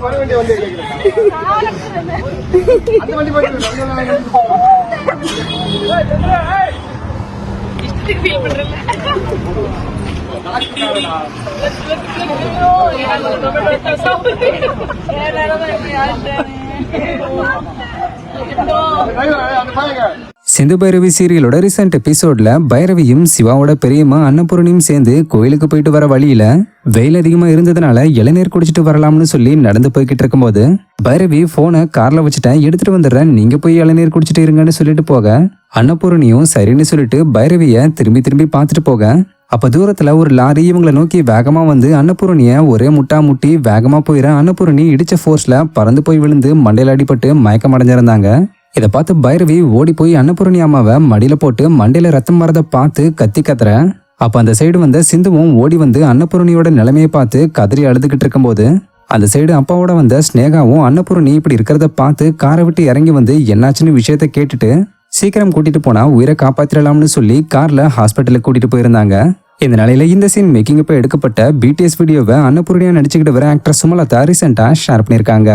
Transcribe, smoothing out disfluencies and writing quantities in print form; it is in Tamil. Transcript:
வர வேண்டிய வண்டி அந்த வண்டி ஃபீல் பண்றேன். சிந்து பைரவி சீரியலோட ரீசெண்ட் எபிசோட்ல பைரவியும் சிவாவோட பெரியம்மா அன்னபூரணியும் சேர்ந்து கோயிலுக்கு போயிட்டு வர வழியில வெயில் அதிகமா இருந்ததுனால இளநீர் குடிச்சிட்டு வரலாம்னு சொல்லி நடந்து போய்கிட்டு இருக்கும்போது பைரவி போனை கார்ல வச்சுட்டேன், எடுத்துட்டு வந்துடுறேன், நீங்க போய் இளநீர் குடிச்சிட்டு இருங்கன்னு சொல்லிட்டு போக அன்னபூரணியும் சரின்னு சொல்லிட்டு பைரவிய திரும்பி திரும்பி பார்த்துட்டு போக அப்ப தூரத்துல ஒரு லாரி இவங்களை நோக்கி வேகமா வந்து அன்னபூரணிய ஒரே முட்டா முட்டி வேகமா போயிட அன்னபூரணி இடிச்ச போர்ஸ்ல பறந்து போய் விழுந்து மண்டையில அடிபட்டு மயக்கம் அடைஞ்சிருந்தாங்க. இதை பார்த்து பைரவி ஓடி போய் அன்னபூரணி அம்மாவை மடியில போட்டு மண்டையில ரத்தம் வரத பார்த்து கத்தி கத்துற. அப்ப அந்த சைடு வந்த சிந்துவும் ஓடி வந்து அன்னபூரணியோட நிலைமையை பார்த்து கதறி அழுதுகிட்டு இருக்கும்போது அந்த சைடு அப்பாவோட வந்த ஸ்னேகாவும் அன்னபூரணி இப்படி இருக்கிறத பார்த்து காரை விட்டு இறங்கி வந்து என்னாச்சுன்னு விஷயத்த கேட்டுட்டு சீக்கிரம் கூட்டிட்டு போனா உயிரை காப்பாத்திரலாம்னு சொல்லி கார்ல ஹாஸ்பிட்டலுக்கு கூட்டிட்டு போயிருந்தாங்க. இந்த நிலையில இந்த சீன் மேக்கிங் இப்ப எடுக்கப்பட்ட பிடிஎஸ் வீடியோவை அன்னபூரணியா நடிச்சுக்கிட்டு வர ஆக்டர் சுமலதா ரீசெண்டா ஷேர் பண்ணிருக்காங்க.